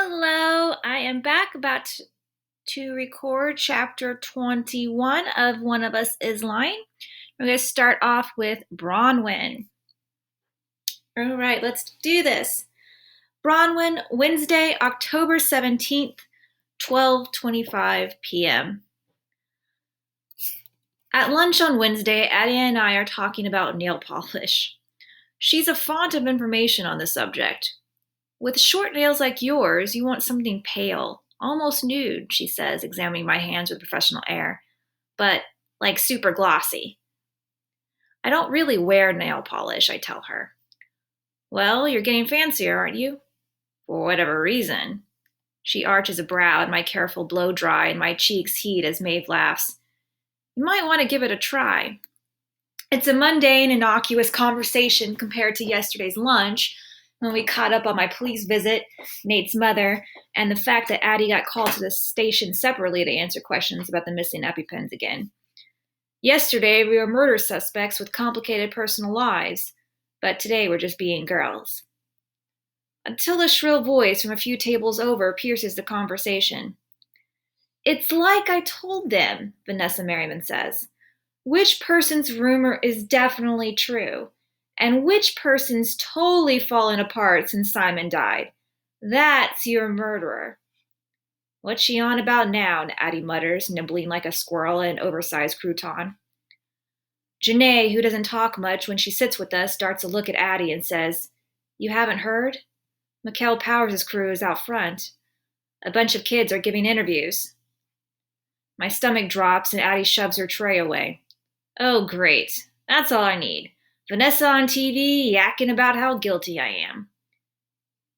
Hello, I am back to record chapter 21 of One of Us is Lying. We're going to start off with Bronwyn. All right, let's do this. Bronwyn, Wednesday, October 17th, 12:25 p.m. At lunch on Wednesday, Addie and I are talking about nail polish. She's a font of information on the subject. With short nails like yours, you want something pale, almost nude, she says, examining my hands with professional air, but like super glossy. I don't really wear nail polish, I tell her. Well, you're getting fancier, aren't you? For whatever reason. She arches a brow at my careful blow dry and my cheeks heat as Maeve laughs. You might want to give it a try. It's a mundane, innocuous conversation compared to yesterday's lunch, when we caught up on my police visit, Nate's mother, and the fact that Addie got called to the station separately to answer questions about the missing EpiPens again. Yesterday, we were murder suspects with complicated personal lives, but today we're just being girls. Until a shrill voice from a few tables over pierces the conversation. It's like I told them, Vanessa Merriman says. Which person's rumor is definitely true? And which person's totally fallen apart since Simon died? That's your murderer. What's she on about now? Addie mutters, nibbling like a squirrel at an oversized crouton. Janae, who doesn't talk much when she sits with us, darts a look at Addie and says, You haven't heard? Mikkel Powers' crew is out front. A bunch of kids are giving interviews. My stomach drops and Addie shoves her tray away. Oh, great. That's all I need. Vanessa on TV yakking about how guilty I am.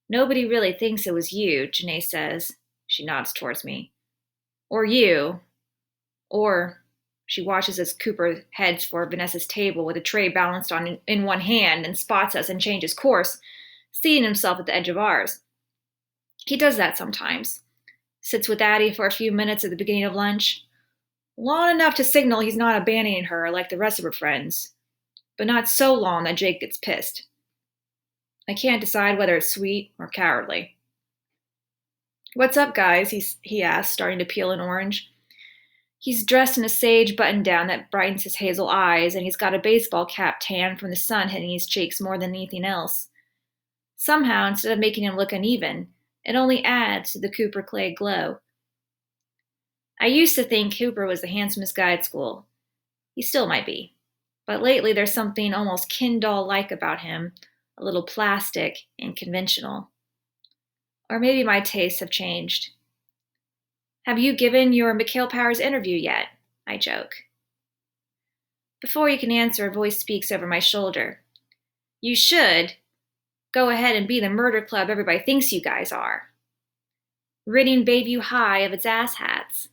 Nobody really thinks it was you, Janae says. She nods towards me. Or you. Or, she watches as Cooper heads for Vanessa's table with a tray balanced in one hand and spots us and changes course, seating himself at the edge of ours. He does that sometimes. Sits with Addie for a few minutes at the beginning of lunch. Long enough to signal he's not abandoning her like the rest of her friends, but not so long that Jake gets pissed. I can't decide whether it's sweet or cowardly. What's up, guys? He asks, starting to peel an orange. He's dressed in a sage button-down that brightens his hazel eyes, and he's got a baseball cap tan from the sun hitting his cheeks more than anything else. Somehow, instead of making him look uneven, it only adds to the Cooper Clay glow. I used to think Cooper was the handsomest guy at school. He still might be. But lately there's something almost Ken doll-like about him, a little plastic and conventional. Or maybe my tastes have changed. Have you given your Mikkel Powers interview yet? I joke. Before you can answer, a voice speaks over my shoulder. You should. Go ahead and be the murder club everybody thinks you guys are. Ridding Bayview High of its asshats.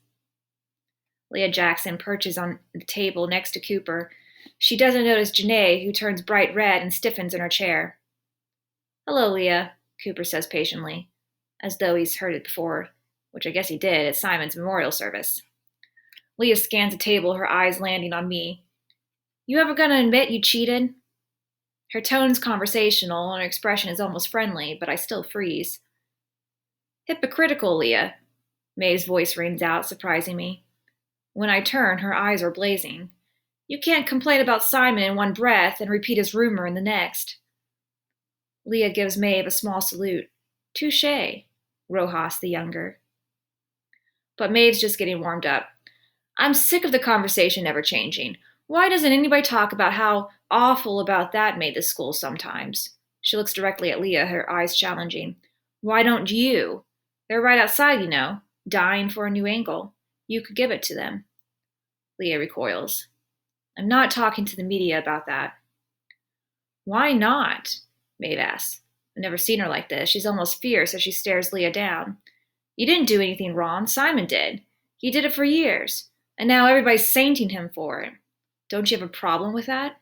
Leah Jackson perches on the table next to Cooper. She doesn't notice Janae, who turns bright red and stiffens in her chair. Hello, Leah, Cooper says patiently, as though he's heard it before, which I guess he did at Simon's memorial service. Leah scans the table, her eyes landing on me. You ever gonna admit you cheated? Her tone's conversational and her expression is almost friendly, but I still freeze. Hypocritical, Leah, Maeve's voice rings out, surprising me. When I turn, her eyes are blazing. You can't complain about Simon in one breath and repeat his rumor in the next. Leah gives Maeve a small salute. Touché, Rojas the younger. But Maeve's just getting warmed up. I'm sick of the conversation never changing. Why doesn't anybody talk about how awful about that made the school sometimes? She looks directly at Leah, her eyes challenging. Why don't you? They're right outside, you know, dying for a new angle. You could give it to them. Leah recoils. I'm not talking to the media about that. Why not? Maeve asks. I've never seen her like this. She's almost fierce as she stares Leah down. You didn't do anything wrong. Simon did. He did it for years. And now everybody's sainting him for it. Don't you have a problem with that?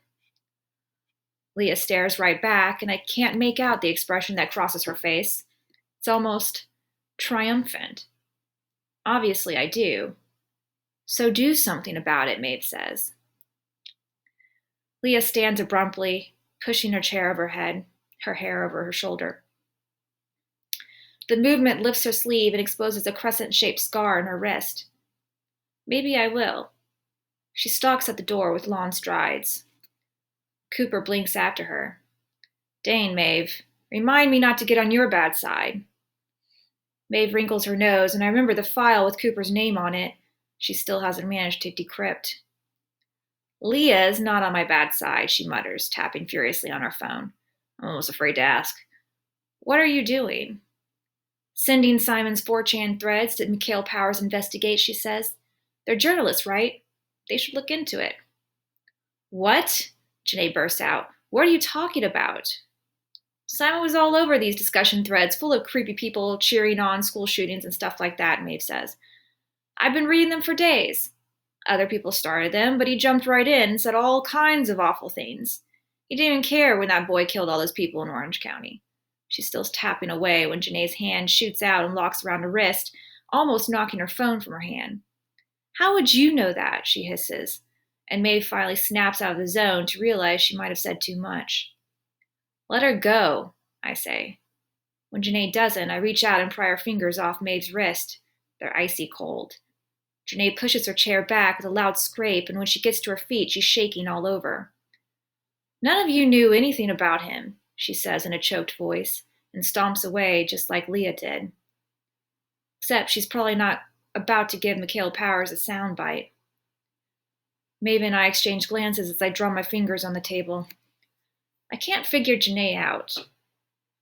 Leah stares right back, and I can't make out the expression that crosses her face. It's almost triumphant. Obviously I do. So do something about it, Maeve says. Leah stands abruptly, pushing her chair overhead, her hair over her shoulder. The movement lifts her sleeve and exposes a crescent-shaped scar on her wrist. Maybe I will. She stalks at the door with long strides. Cooper blinks after her. Dane, Maeve, remind me not to get on your bad side. Maeve wrinkles her nose, and I remember the file with Cooper's name on it she still hasn't managed to decrypt. Leah is not on my bad side, she mutters, tapping furiously on her phone. I'm almost afraid to ask. What are you doing? Sending Simon's 4chan threads to Mikhail Powers investigate, she says. They're journalists, right? They should look into it. What? Janae bursts out. What are you talking about? Simon was all over these discussion threads full of creepy people cheering on school shootings and stuff like that, Maeve says. I've been reading them for days. Other people started them, but he jumped right in and said all kinds of awful things. He didn't even care when that boy killed all those people in Orange County. She's still tapping away when Janae's hand shoots out and locks around her wrist, almost knocking her phone from her hand. How would you know that? She hisses, and Maeve finally snaps out of the zone to realize she might have said too much. Let her go, I say. When Janae doesn't, I reach out and pry her fingers off Maeve's wrist. They're icy cold. Janae pushes her chair back with a loud scrape, and when she gets to her feet, she's shaking all over. None of you knew anything about him, she says in a choked voice, and stomps away just like Leah did. Except she's probably not about to give Mikhail Powers a soundbite. Maeve and I exchange glances as I drum my fingers on the table. I can't figure Janae out.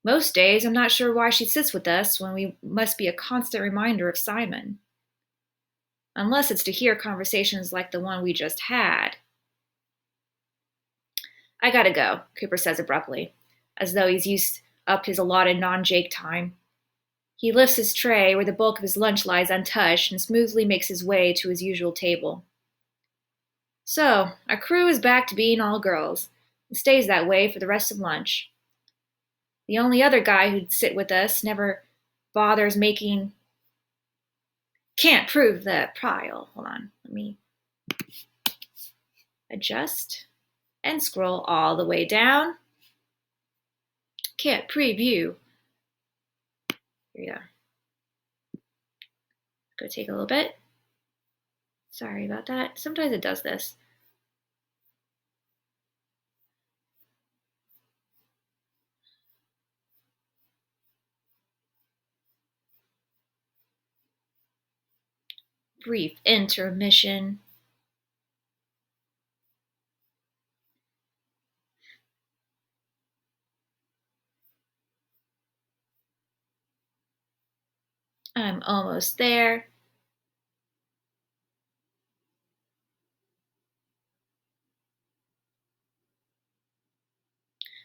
Most days, I'm not sure why she sits with us when we must be a constant reminder of Simon. Unless it's to hear conversations like the one we just had. I gotta go, Cooper says abruptly, as though he's used up his allotted non-Jake time. He lifts his tray where the bulk of his lunch lies untouched and smoothly makes his way to his usual table. So, our crew is back to being all girls, and stays that way for the rest of lunch. The only other guy who'd sit with us never bothers making... Can't prove the pile. Hold on, let me adjust and scroll all the way down. Can't preview. Here we go. Go take a little bit. Sorry about that. Sometimes it does this. Brief intermission. I'm almost there.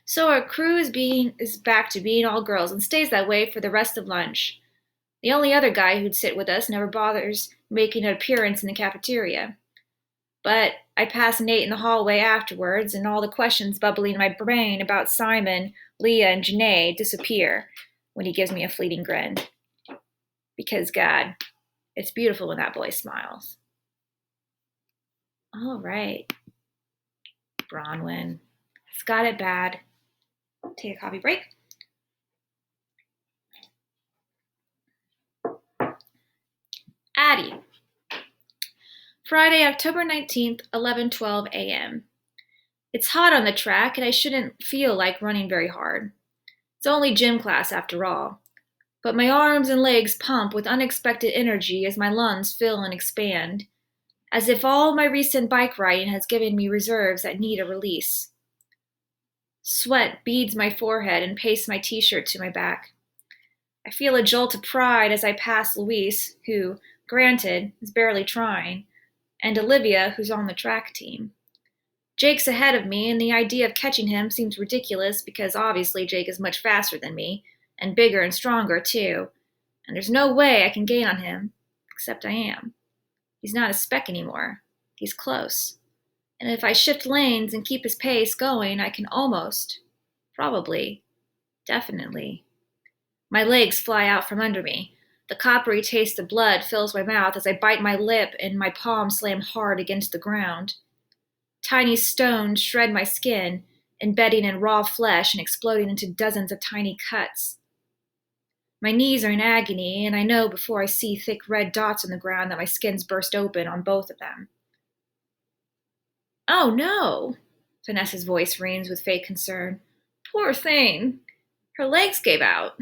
So our crew is back to being all girls and stays that way for the rest of lunch. The only other guy who'd sit with us never bothers making an appearance in the cafeteria. But I pass Nate in the hallway afterwards, and all the questions bubbling in my brain about Simon, Leah, and Janae disappear when he gives me a fleeting grin. Because, God, it's beautiful when that boy smiles. All right. Bronwyn. It's got it bad. Take a coffee break. Addie. Friday, October 19th, 11:12 a.m. It's hot on the track, and I shouldn't feel like running very hard. It's only gym class after all. But my arms and legs pump with unexpected energy as my lungs fill and expand, as if all my recent bike riding has given me reserves that need a release. Sweat beads my forehead and pastes my t-shirt to my back. I feel a jolt of pride as I pass Luis, who, granted, is barely trying, and Olivia, who's on the track team. Jake's ahead of me, and the idea of catching him seems ridiculous because obviously Jake is much faster than me, and bigger and stronger too, and there's no way I can gain on him, except I am. He's not a speck anymore. He's close. And if I shift lanes and keep his pace going, I can almost, probably, definitely. My legs fly out from under me. The coppery taste of blood fills my mouth as I bite my lip and my palms slam hard against the ground. Tiny stones shred my skin, embedding in raw flesh and exploding into dozens of tiny cuts. My knees are in agony, and I know before I see thick red dots on the ground that my skin's burst open on both of them. Oh no! Vanessa's voice rings with fake concern. Poor thing. Her legs gave out.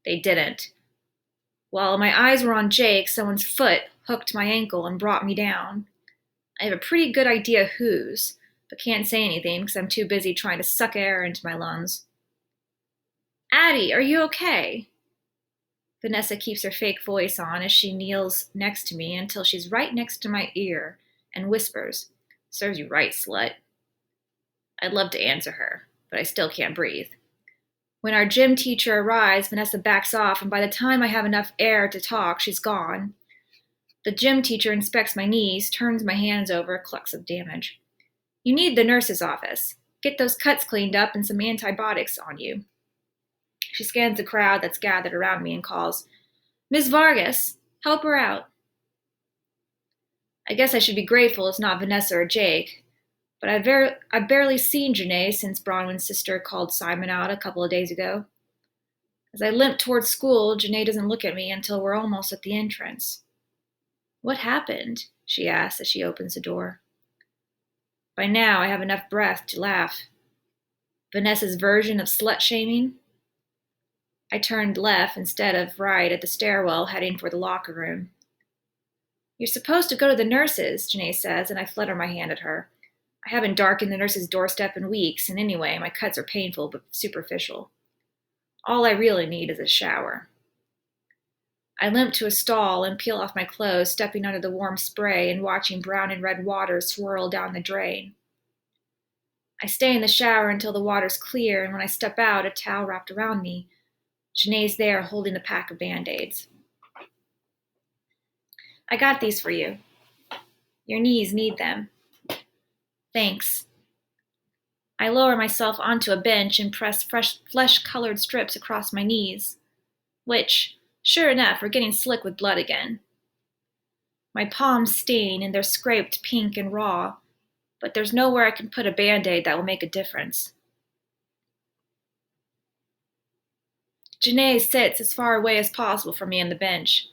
They didn't. While my eyes were on Jake, someone's foot hooked my ankle and brought me down. I have a pretty good idea whose, but can't say anything because I'm too busy trying to suck air into my lungs. Addie, are you okay? Vanessa keeps her fake voice on as she kneels next to me until she's right next to my ear and whispers, Serves you right, slut. I'd love to answer her, but I still can't breathe. When our gym teacher arrives, Vanessa backs off, and by the time I have enough air to talk, she's gone. The gym teacher inspects my knees, turns my hands over, clucks of damage. You need the nurse's office. Get those cuts cleaned up and some antibiotics on you. She scans the crowd that's gathered around me and calls, Miss Vargas, help her out. I guess I should be grateful it's not Vanessa or Jake, but I've barely seen Janae since Bronwyn's sister called Simon out a couple of days ago. As I limp towards school, Janae doesn't look at me until we're almost at the entrance. What happened? She asks as she opens the door. By now, I have enough breath to laugh. Vanessa's version of slut-shaming? I turned left instead of right at the stairwell, heading for the locker room. You're supposed to go to the nurses, Janae says, and I flutter my hand at her. I haven't darkened the nurse's doorstep in weeks, and anyway, my cuts are painful but superficial. All I really need is a shower. I limp to a stall and peel off my clothes, stepping under the warm spray and watching brown and red water swirl down the drain. I stay in the shower until the water's clear, and when I step out, a towel wrapped around me. Janae's there holding a pack of Band-Aids. I got these for you. Your knees need them. Thanks. I lower myself onto a bench and press fresh flesh-colored strips across my knees, which, sure enough, are getting slick with blood again. My palms stain and they're scraped pink and raw, but there's nowhere I can put a Band-Aid that will make a difference. Janae sits as far away as possible from me on the bench.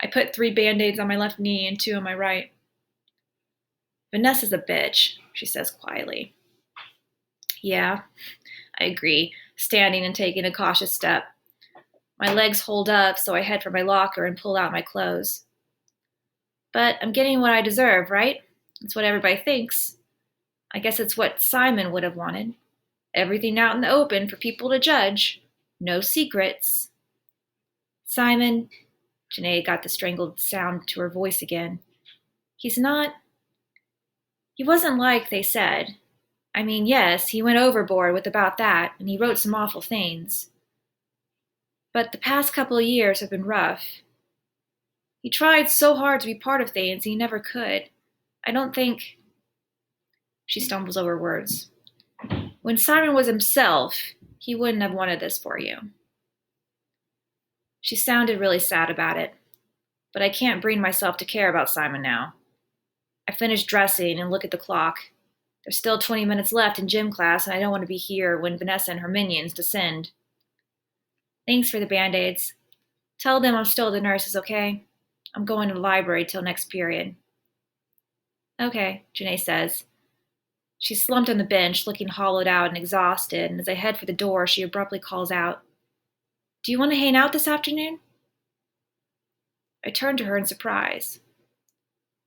I put 3 Band-Aids on my left knee and 2 on my right. Vanessa's a bitch, she says quietly. Yeah, I agree, standing and taking a cautious step. My legs hold up, so I head for my locker and pull out my clothes. But I'm getting what I deserve, right? It's what everybody thinks. I guess it's what Simon would have wanted. Everything out in the open for people to judge. No secrets. Simon, Janae got the strangled sound to her voice again. He wasn't like they said. I mean, yes, he went overboard with about that, and he wrote some awful things. But the past couple of years have been rough. He tried so hard to be part of things, he never could. I don't think... She stumbles over words. When Simon was himself, he wouldn't have wanted this for you. She sounded really sad about it, but I can't bring myself to care about Simon now. I finish dressing and look at the clock. There's still 20 minutes left in gym class, and I don't want to be here when Vanessa and her minions descend. Thanks for the Band-Aids. Tell them I'm still at the nurses, okay? I'm going to the library till next period. Okay, Janae says. She's slumped on the bench, looking hollowed out and exhausted, and as I head for the door, she abruptly calls out, Do you want to hang out this afternoon? I turn to her in surprise.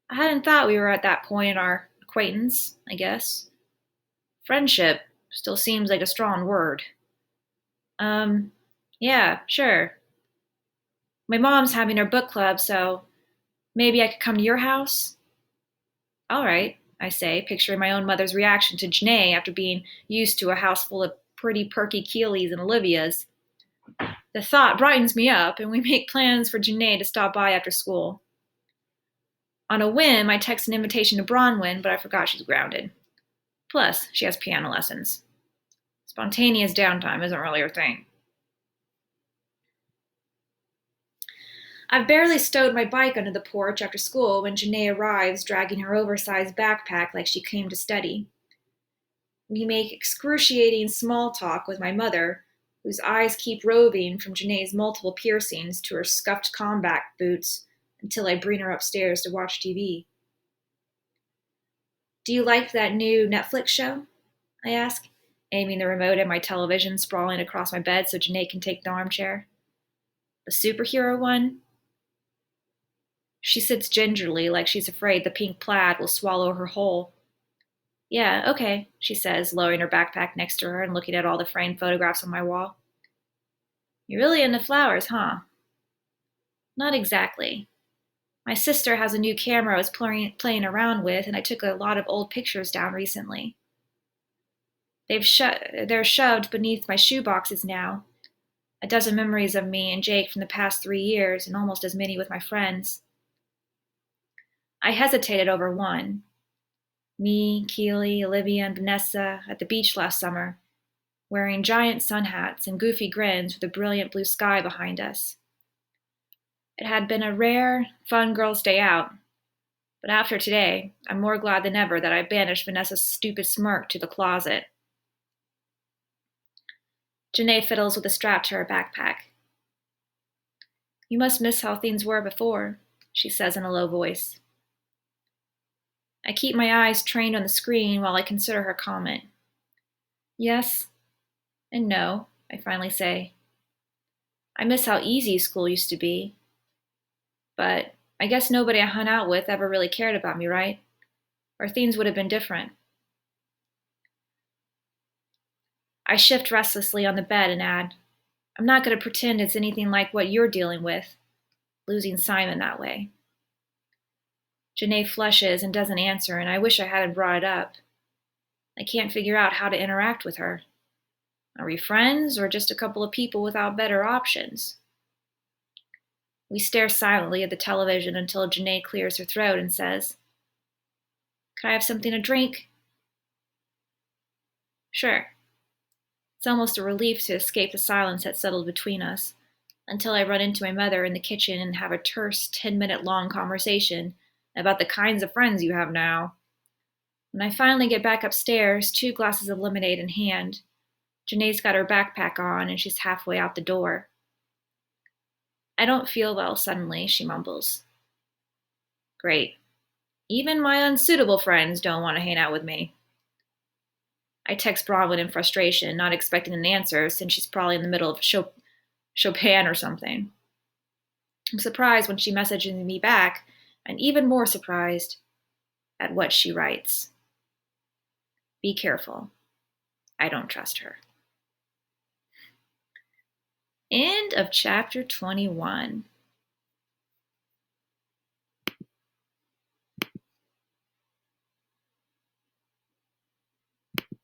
I hadn't thought we were at that point in our acquaintance, I guess. Friendship still seems like a strong word. Yeah, sure. My mom's having her book club, so maybe I could come to your house? All right, I say, picturing my own mother's reaction to Janae after being used to a house full of pretty perky Keeleys and Olivias. The thought brightens me up, and we make plans for Janae to stop by after school. On a whim, I text an invitation to Bronwyn, but I forgot she's grounded. Plus, she has piano lessons. Spontaneous downtime isn't really her thing. I've barely stowed my bike under the porch after school when Janae arrives, dragging her oversized backpack like she came to study. We make excruciating small talk with my mother, whose eyes keep roving from Janae's multiple piercings to her scuffed combat boots until I bring her upstairs to watch TV. Do you like that new Netflix show? I ask, aiming the remote at my television sprawling across my bed so Janae can take the armchair. The superhero one? She sits gingerly like she's afraid the pink plaid will swallow her whole. Yeah, okay, she says, lowering her backpack next to her and looking at all the framed photographs on my wall. You're really into flowers, huh? Not exactly. My sister has a new camera I was playing around with, and I took a lot of old pictures down recently. They're shoved beneath my shoe boxes now. A dozen memories of me and Jake from the past 3 years, and almost as many with my friends. I hesitated over one. Me, Keely, Olivia, and Vanessa at the beach last summer, wearing giant sun hats and goofy grins with a brilliant blue sky behind us. It had been a rare, fun girls' day out, but after today, I'm more glad than ever that I banished Vanessa's stupid smirk to the closet. Janae fiddles with a strap to her backpack. You must miss how things were before, she says in a low voice. I keep my eyes trained on the screen while I consider her comment. Yes and no, I finally say. I miss how easy school used to be. But I guess nobody I hung out with ever really cared about me, right? Or things would have been different. I shift restlessly on the bed and add, I'm not going to pretend it's anything like what you're dealing with, losing Simon that way. Janae flushes and doesn't answer, and I wish I hadn't brought it up. I can't figure out how to interact with her. Are we friends or just a couple of people without better options? We stare silently at the television until Janae clears her throat and says, Could I have something to drink? Sure. It's almost a relief to escape the silence that settled between us, until I run into my mother in the kitchen and have a terse 10-minute long conversation about the kinds of friends you have now. When I finally get back upstairs, 2 glasses of lemonade in hand, Janae's got her backpack on and she's halfway out the door. I don't feel well suddenly, she mumbles. Great. Even my unsuitable friends don't want to hang out with me. I text Bronwyn in frustration, not expecting an answer since she's probably in the middle of Chopin or something. I'm surprised when she messages me back, and even more surprised at what she writes. Be careful. I don't trust her. End of chapter 21.